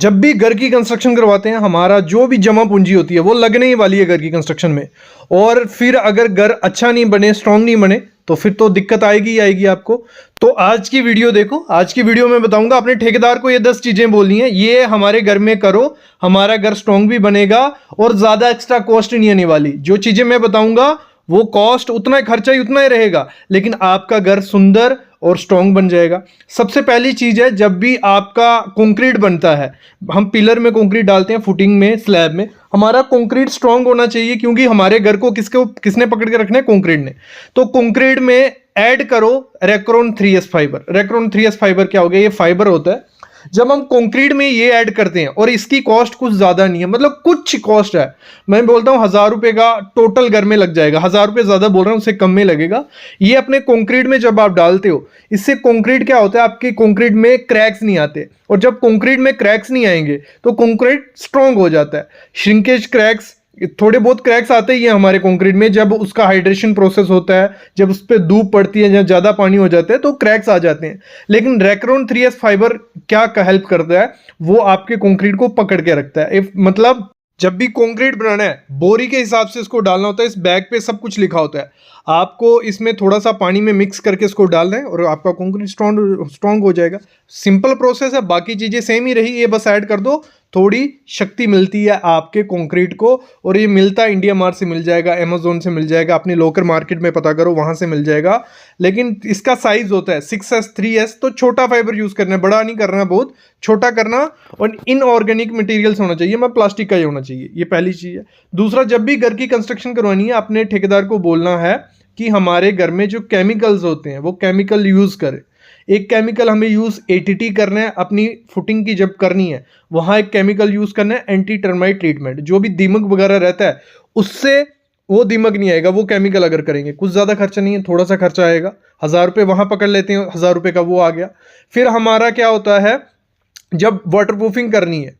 जब भी घर की कंस्ट्रक्शन करवाते हैं हमारा जो भी जमा पूंजी होती है वो लगने ही वाली है घर की कंस्ट्रक्शन में। और फिर अगर घर अच्छा नहीं बने, स्ट्रांग नहीं बने, तो फिर तो दिक्कत आएगी ही आएगी आपको। तो आज की वीडियो देखो, आज की वीडियो में बताऊंगा अपने ठेकेदार को ये 10 चीजें बोलनी है, ये हमारे घर में करो, हमारा घर स्ट्रांग भी बनेगा और ज्यादा एक्स्ट्रा कॉस्ट नहीं आने वाली। जो चीजें मैं बताऊंगा वो कॉस्ट उतना, खर्चा ही उतना ही रहेगा, लेकिन आपका घर सुंदर और स्ट्रांग बन जाएगा। सबसे पहली चीज है, जब भी आपका कंक्रीट बनता है, हम पिलर में कंक्रीट डालते हैं, फुटिंग में, स्लैब में, हमारा कंक्रीट स्ट्रांग होना चाहिए, क्योंकि हमारे घर को किसने पकड़ के रखना है? कंक्रीट ने। तो कंक्रीट में ऐड करो Recron 3S fibre. Recron 3S fibre क्या हो गया? ये फाइबर होता है, जब हम कंक्रीट में ये ऐड करते हैं, और इसकी कॉस्ट कुछ ज्यादा नहीं है, मतलब कुछ कॉस्ट है, मैं बोलता हूं 1000 रुपए का टोटल घर में लग जाएगा। 1000 रुपए ज्यादा बोल रहा हूं, उससे कम में लगेगा। ये अपने कंक्रीट में जब आप डालते हो, इससे कंक्रीट क्या होता है, आपके कंक्रीट में क्रैक्स नहीं आते, और जब कंक्रीट में क्रैक्स नहीं आएंगे तो कंक्रीट स्ट्रांग हो जाता है। श्रिंकेज क्रैक्स, थोड़े बहुत क्रैक्स आते ही हैं हमारे कंक्रीट में, जब उसका हाइड्रेशन प्रोसेस होता है, जब उस पर धूप पड़ती है, जब ज़्यादा पानी हो जाता है तो क्रैक्स आ जाते हैं। लेकिन रेक्रोन 3S फाइबर क्या हेल्प करता है? वो आपके कंक्रीट को पकड़ के रखता है। मतलब जब भी कंक्रीट बनाना है, बोरी के हिसाब से इसको डालना होता है। इस बैग पे सब कुछ लिखा होता है, आपको इसमें थोड़ा सा पानी में मिक्स करके इसको डालना है और आपका कंक्रीट स्ट्रांग हो जाएगा। सिंपल प्रोसेस है, बाकी चीज़ें सेम ही रही, ये बस ऐड कर दो, थोड़ी शक्ति मिलती है आपके कंक्रीट को। और ये मिलता है इंडिया मार्ट से मिल जाएगा, अमेजोन से मिल जाएगा, अपनी लोकल मार्केट में पता करो, वहाँ से मिल जाएगा। लेकिन इसका साइज होता है 6S 3S, तो छोटा फाइबर यूज़ करना है, बड़ा नहीं करना, बहुत छोटा करना। और इनऑर्गेनिक मटेरियल्स होना चाहिए, मतलब प्लास्टिक का ही होना चाहिए, ये पहली चीज़ है। दूसरा, जब भी घर की कंस्ट्रक्शन करवानी है, अपने ठेकेदार को बोलना है कि हमारे घर में जो केमिकल्स होते हैं वो केमिकल यूज़ करें। एक केमिकल हमें यूज़ ATT करना है, अपनी फुटिंग की जब करनी है वहाँ एक केमिकल यूज़ करना है, एंटी टर्माइट ट्रीटमेंट। जो भी दीमक वगैरह रहता है उससे वो दीमक नहीं आएगा, वो केमिकल अगर करेंगे। कुछ ज़्यादा खर्चा नहीं है, थोड़ा सा खर्चा आएगा, 1000 रुपये वहाँ पकड़ लेते हैं, 1000 रुपये का वो आ गया। फिर हमारा क्या होता है, जब वाटर प्रूफिंग करनी है,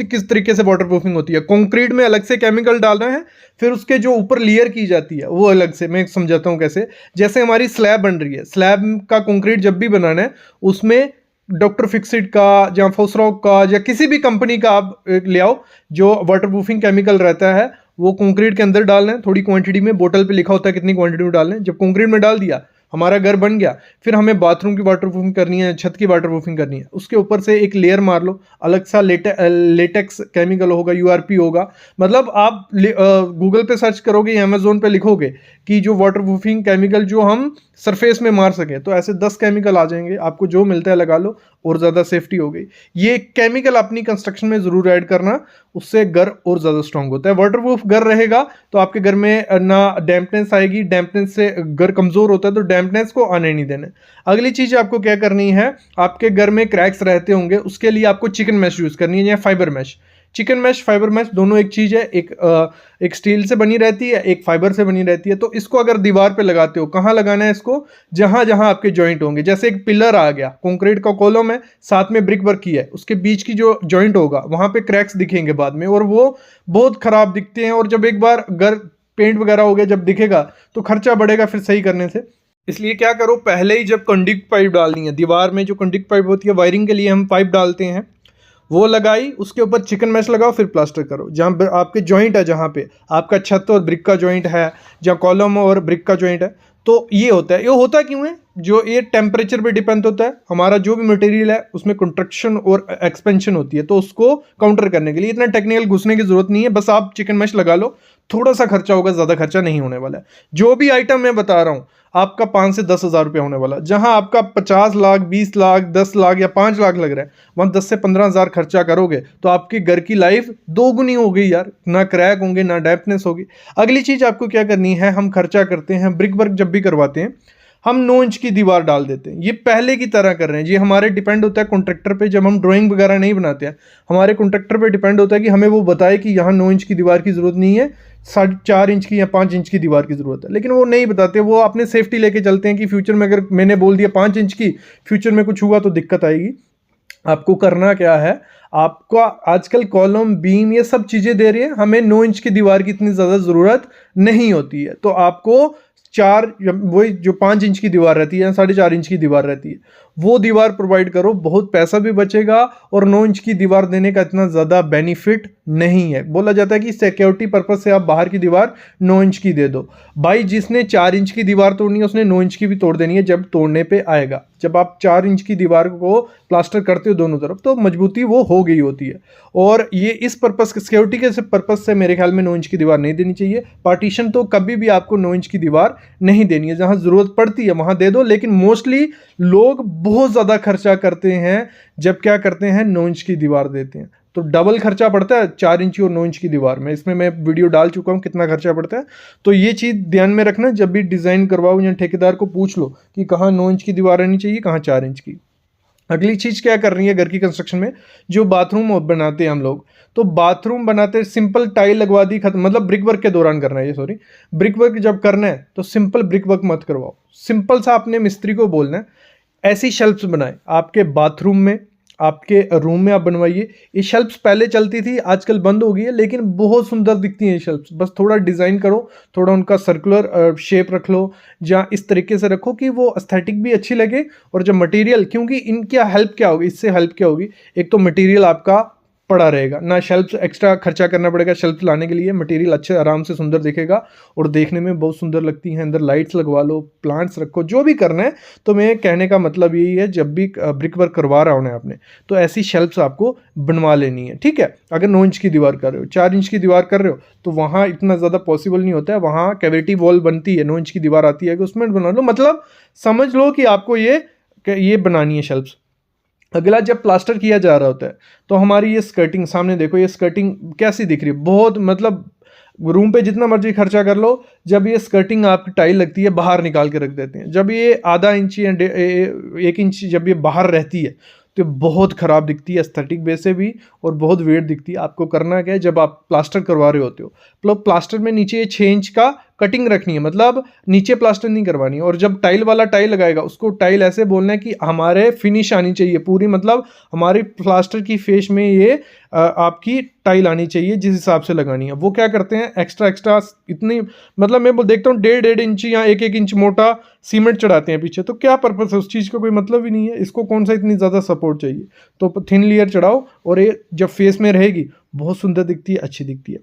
किस तरीके से वाटर प्रूफिंग होती है। कंक्रीट में अलग से केमिकल डालना है, फिर उसके जो ऊपर लेयर की जाती है वो अलग से। मैं समझाता हूँ कैसे। जैसे हमारी स्लैब बन रही है, स्लैब का कंक्रीट जब भी बनाना है, उसमें डॉक्टर फिक्सिट का या फोसरॉक का या किसी भी कंपनी का आप ले आओ, जो वाटर प्रूफिंग केमिकल रहता है, वो कंक्रीट के अंदर डालना है थोड़ी क्वांटिटी में। बोतल पे लिखा होता है कितनी क्वांटिटी में डालना है। जब कंक्रीट में डाल दिया, हमारा घर बन गया। फिर हमें बाथरूम की वाटर प्रूफिंग करनी है, छत की वाटर प्रूफिंग करनी है, उसके ऊपर से एक लेयर मार लो, अलग सा लेटेक्स केमिकल होगा, URP होगा। मतलब आप गूगल पे सर्च करोगे या अमेजोन पे लिखोगे कि जो वाटर प्रूफिंग केमिकल जो हम सरफेस में मार सकें, तो ऐसे 10 केमिकल आ जाएंगे, आपको जो मिलता है लगा लो और ज़्यादा सेफ्टी हो गई। ये केमिकल अपनी कंस्ट्रक्शन में ज़रूर ऐड करना, उससे घर और ज़्यादा स्ट्रांग होता है। वाटरप्रूफ घर रहेगा तो आपके घर में ना डैम्पनेस आएगी, डैम्पनेस से घर कमज़ोर होता है, तो डैम्पनेस को आने नहीं देना। अगली चीज़ आपको क्या करनी है, आपके घर में क्रैक्स रहते होंगे, उसके लिए आपको चिकन मैश यूज़ करनी है या fibre mash. Chicken mash, fibre mash दोनों एक चीज़ है, एक स्टील से बनी रहती है, एक फाइबर से बनी रहती है। तो इसको अगर दीवार पे लगाते हो, कहाँ लगाना है इसको? जहाँ जहाँ आपके जॉइंट होंगे। जैसे एक पिलर आ गया, कंक्रीट का कॉलम है, साथ में ब्रिक वर्क की है, उसके बीच की जो जॉइंट होगा वहाँ पे क्रैक्स दिखेंगे बाद में, और वो बहुत खराब दिखते हैं। और जब एक बार घर पेंट वगैरह हो गया, जब दिखेगा तो खर्चा बढ़ेगा फिर सही करने से। इसलिए क्या करो, पहले ही जब कंडक्ट पाइप डालनी है, दीवार में जो कंडक्ट पाइप होती है वायरिंग के लिए हम पाइप डालते हैं, वो लगाई, उसके ऊपर चिकन मैश लगाओ, फिर प्लास्टर करो। जहाँ आपके जॉइंट है, जहाँ पे आपका छत और ब्रिक का जॉइंट है, जहाँ कॉलम और ब्रिक का जॉइंट है, तो ये होता है। ये होता क्यों है? जो ये टेम्परेचर पे डिपेंड होता है। हमारा जो भी मटेरियल है उसमें कंट्रक्शन और एक्सपेंशन होती है, तो उसको काउंटर करने के लिए इतना टेक्निकल घुसने की जरूरत नहीं है, बस आप चिकन मैश लगा लो। थोड़ा सा खर्चा होगा, ज़्यादा खर्चा नहीं होने वाला है। जो भी आइटम मैं बता रहा हूँ आपका 5 से 10 हज़ार रुपया होने वाला। जहां आपका 50 लाख, 20 लाख, 10 लाख या 5 लाख लग रहा है, वहां 10 से 15 हज़ार खर्चा करोगे तो आपके घर की लाइफ दोगुनी हो गई यार। ना क्रैक होंगे, ना डैम्पनेस होगी। अगली चीज़ आपको क्या करनी है, हम खर्चा करते हैं ब्रिक वर्क जब भी करवाते हैं, हम 9 इंच की दीवार डाल देते हैं। ये पहले की तरह कर रहे हैं। ये हमारे डिपेंड होता है कॉन्ट्रैक्टर पे। जब हम ड्राइंग वगैरह नहीं बनाते हैं, हमारे कॉन्ट्रैक्टर पे डिपेंड होता है कि हमें वो बताए कि यहाँ 9 इंच की दीवार की ज़रूरत नहीं है, 4.5 इंच की या 5 इंच की दीवार की ज़रूरत है। लेकिन वो नहीं बताते, वो अपने सेफ्टी लेके चलते हैं कि फ्यूचर में अगर मैंने बोल दिया 5 इंच की, फ्यूचर में कुछ हुआ तो दिक्कत आएगी। आपको करना क्या है, आपको आजकल कॉलम, बीम, ये सब चीज़ें दे रही है, हमें 9 इंच की दीवार की इतनी ज़्यादा ज़रूरत नहीं होती है। तो आपको 4, वही जो 5 इंच की दीवार रहती है या 4.5 इंच की दीवार रहती है, वो दीवार प्रोवाइड करो, बहुत पैसा भी बचेगा और 9 इंच की दीवार देने का इतना ज़्यादा बेनिफिट नहीं है। बोला जाता है कि सिक्योरिटी पर्पज से आप बाहर की दीवार 9 इंच की दे दो। भाई जिसने 4 इंच की दीवार तोड़नी है उसने 9 इंच की भी तोड़ देनी है जब तोड़ने पे आएगा। जब आप 4 इंच की दीवार को प्लास्टर करते हो दोनों तरफ तो मजबूती वो हो गई होती है। और ये इस पर्पस सिक्योरिटी के पर्पज से मेरे ख्याल में 9 इंच की दीवार नहीं देनी चाहिए। पार्टीशन तो कभी भी आपको 9 इंच की दीवार नहीं देनी है, जहां ज़रूरत पड़ती है वहां दे दो, लेकिन मोस्टली लोग बहुत ज़्यादा खर्चा करते हैं जब क्या करते हैं 9 इंच की दीवार देते हैं, तो डबल खर्चा पड़ता है 4 इंची और 9 इंच की दीवार में। इसमें मैं वीडियो डाल चुका हूँ कितना खर्चा पड़ता है, तो ये चीज़ ध्यान में रखना जब भी डिज़ाइन करवाओ या ठेकेदार को पूछ लो कि कहाँ 9 इंच की दीवार रहनी चाहिए, कहाँ 4 इंच की। अगली चीज़ क्या करनी है घर की कंस्ट्रक्शन में, जो बाथरूम बनाते हैं हम लोग, तो बाथरूम बनाते सिंपल टाइल लगवा दी खत्म, मतलब ब्रिक वर्क के दौरान करना है ये, सॉरी ब्रिक वर्क जब करना है तो सिंपल ब्रिक वर्क मत करवाओ। सिंपल सा अपने मिस्त्री को बोलना है ऐसी शेल्फ्स बनाए आपके बाथरूम में, आपके रूम में आप बनवाइए। ये शेल्फ्स पहले चलती थी, आजकल बंद हो गई है, लेकिन बहुत सुंदर दिखती हैं ये शेल्फ्स। बस थोड़ा डिज़ाइन करो, थोड़ा उनका सर्कुलर शेप रख लो, या इस तरीके से रखो कि वो एस्थेटिक भी अच्छी लगे। और जब मटेरियल, क्योंकि इनका हेल्प क्या होगी, इससे हेल्प क्या होगी, एक तो मटेरियल आपका पड़ा रहेगा ना, शेल्फ एक्स्ट्रा खर्चा करना पड़ेगा शेल्फ लाने के लिए, मटेरियल अच्छे आराम से सुंदर दिखेगा और देखने में बहुत सुंदर लगती हैं। अंदर लाइट्स लगवा लो, प्लांट्स रखो, जो भी करना है। तो मैं कहने का मतलब यही है, जब भी ब्रिक वर्क करवा रहा हूँ आपने, तो ऐसी शेल्फ्स आपको बनवा लेनी है, ठीक है। अगर 9 इंच की दीवार कर रहे हो, 4 इंच की दीवार कर रहे हो, तो वहाँ इतना ज़्यादा पॉसिबल नहीं होता है, वहाँ कैविटी वॉल बनती है, 9 इंच की दीवार आती है कि उसमें बना लो, मतलब समझ लो कि आपको ये बनानी है शेल्फ्स। अगला, जब प्लास्टर किया जा रहा होता है तो हमारी ये स्कर्टिंग, सामने देखो ये स्कर्टिंग कैसी दिख रही है, बहुत मतलब रूम पे जितना मर्जी खर्चा कर लो, जब ये स्कर्टिंग आपकी टाइल लगती है बाहर निकाल के रख देते हैं। जब ये आधा इंच या 1 इंच जब ये बाहर रहती है तो बहुत ख़राब दिखती है एस्थेटिक वे से भी, और बहुत वेट दिखती है। आपको करना क्या है, जब आप प्लास्टर करवा रहे होते हो तो प्लास्टर में नीचे ये 6 इंच का कटिंग रखनी है, मतलब नीचे प्लास्टर नहीं करवानी है। और जब टाइल वाला टाइल लगाएगा उसको टाइल ऐसे बोलना है कि हमारे फिनिश आनी चाहिए पूरी, मतलब हमारी प्लास्टर की फेस में ये आपकी टाइल आनी चाहिए जिस हिसाब से लगानी है। वो क्या करते हैं, एक्स्ट्रा इतनी, मतलब मैं देखता हूँ 1.5 इंच या 1 इंच मोटा सीमेंट चढ़ाते हैं पीछे, तो क्या पर्पस है, उस चीज़ का कोई मतलब ही नहीं है। इसको कौन सा इतनी ज़्यादा सपोर्ट चाहिए, तो थिन लेयर चढ़ाओ और ये जब फेस में रहेगी बहुत सुंदर दिखती है, अच्छी दिखती है।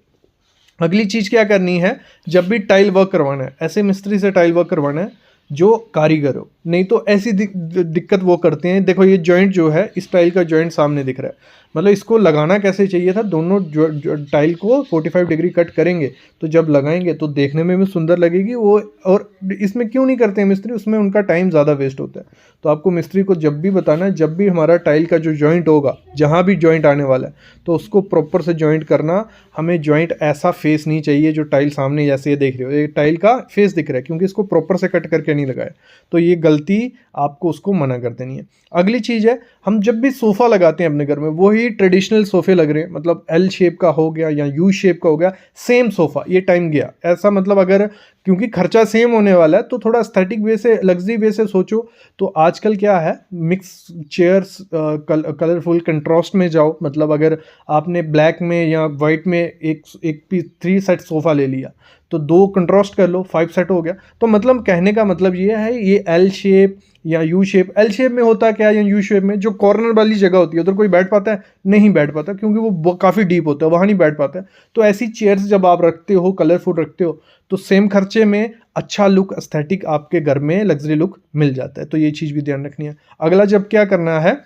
अगली चीज़ क्या करनी है, जब भी टाइल वर्क करवाना है, ऐसे मिस्त्री से टाइल वर्क करवाना है जो कारीगर हो, नहीं तो ऐसी दिक्कत वो करते हैं। देखो ये जॉइंट जो है, इस टाइल का जॉइंट सामने दिख रहा है, मतलब इसको लगाना कैसे चाहिए था, दोनों जो टाइल को 45 डिग्री कट करेंगे तो जब लगाएंगे तो देखने में भी सुंदर लगेगी वो। और इसमें क्यों नहीं करते हैं मिस्त्री, उसमें उनका टाइम ज़्यादा वेस्ट होता है। तो आपको मिस्त्री को जब भी बताना है, जब भी हमारा टाइल का जो जॉइंट होगा, जहाँ भी जॉइंट आने वाला है, तो उसको प्रॉपर से जॉइंट करना। हमें जॉइंट ऐसा फेस नहीं चाहिए जो टाइल सामने जैसे ये देख रहे हो, ये टाइल का फेस दिख रहा है, क्योंकि इसको प्रॉपर से कट करके नहीं लगाया, तो ये गलती आपको उसको मना कर देनी है। अगली चीज़ है, हम जब भी सोफ़ा लगाते हैं अपने घर में, वही ट्रेडिशनल सोफ़े लग रहे हैं, मतलब एल शेप का हो गया या यू शेप का हो गया, सेम सोफ़ा, ये टाइम गया ऐसा। मतलब अगर, क्योंकि खर्चा सेम होने वाला है, तो थोड़ा एस्थेटिक वे से, लग्जरी वे से सोचो। तो आजकल क्या है, मिक्स चेयर्स, कलरफुल कंट्रास्ट में जाओ, मतलब अगर आपने ब्लैक में या वाइट में एक पीस 3 सेट सोफ़ा ले लिया, तो 2 कंट्रास्ट कर लो, 5 सेट हो गया। तो मतलब कहने का मतलब ये है, ये एल शेप या यू शेप, एल शेप में होता क्या है या यू शेप में, जो कॉर्नर वाली जगह होती है उधर कोई बैठ पाता है, नहीं बैठ पाता, क्योंकि वो काफ़ी डीप होता है, वहाँ नहीं बैठ पाता है। तो ऐसी चेयर्स जब आप रखते हो, कलरफुल रखते हो, तो सेम खर्चे में अच्छा लुक, एस्थेटिक आपके घर में लग्जरी लुक मिल जाता है। तो ये चीज़ भी ध्यान रखनी है। अगला, जब क्या करना है,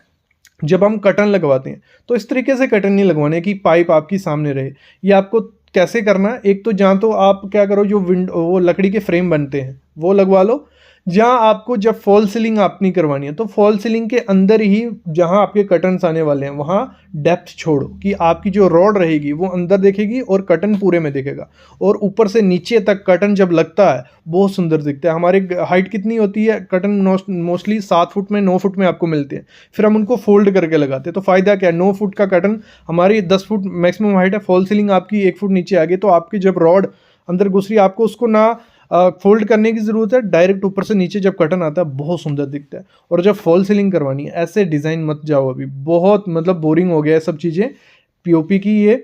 जब हम कर्टन लगवाते हैं तो इस तरीके से कर्टन नहीं लगवाने कि पाइप आपकी सामने रहे। ये आपको कैसे करना है, एक तो जहाँ तो आप क्या करो, जो वो लकड़ी के फ्रेम बनते हैं वो लगवा लो। जहाँ आपको जब फॉल सीलिंग आप नहीं करवानी है, तो फॉल सीलिंग के अंदर ही जहाँ आपके कर्टन्स आने वाले हैं वहाँ डेप्थ छोड़ो कि आपकी जो रॉड रहेगी वो अंदर दिखेगी और कर्टन पूरे में दिखेगा। और ऊपर से नीचे तक कर्टन जब लगता है बहुत सुंदर दिखता है। हमारी हाइट कितनी होती है, कर्टन मोस्टली 7 फुट में 9 फुट में आपको मिलते हैं, फिर हम उनको फोल्ड करके लगाते हैं। तो फ़ायदा क्या है, 9 फुट का कर्टन, हमारी 10 फुट मैक्सिमम हाइट है, फॉल सीलिंग आपकी 1 फुट नीचे आ गई, तो आपकी जब रॉड अंदर घुस रही है, आपको उसको ना फोल्ड करने की ज़रूरत है, डायरेक्ट ऊपर से नीचे जब कर्टन आता है बहुत सुंदर दिखता है। और जब फॉल सीलिंग करवानी है, ऐसे डिज़ाइन मत जाओ, अभी बहुत मतलब बोरिंग हो गया है सब चीज़ें पीओपी की ये।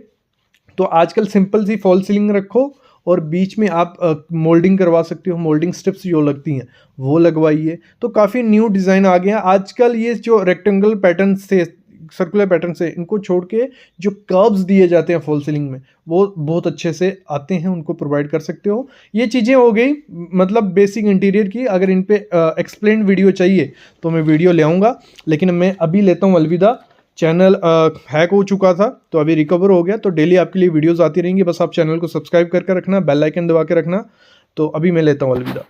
तो आजकल सिंपल सी फॉल सीलिंग रखो और बीच में आप मोल्डिंग करवा सकते हो, मोल्डिंग स्ट्रिप्स जो लगती हैं वो लगवाइए। तो काफ़ी न्यू डिज़ाइन आ गए हैं आजकल। ये जो रेक्टेंगल पैटर्न से, सर्कुलर पैटर्न से, इनको छोड़ के जो कर्व्स दिए जाते हैं फॉल सीलिंग में वो बहुत अच्छे से आते हैं, उनको प्रोवाइड कर सकते हो। ये चीज़ें हो गई मतलब बेसिक इंटीरियर की। अगर इन पे एक्सप्लेन वीडियो चाहिए तो मैं वीडियो ले आऊँगा, लेकिन मैं अभी लेता हूँ अलविदा। चैनल हैक हो चुका था तो अभी रिकवर हो गया, तो डेली आपके लिए वीडियोस आती रहेंगी। बस आप चैनल को सब्सक्राइब करके रखना, बेल आइकन दबा के रखना। तो अभी मैं लेता हूँ अलविदा।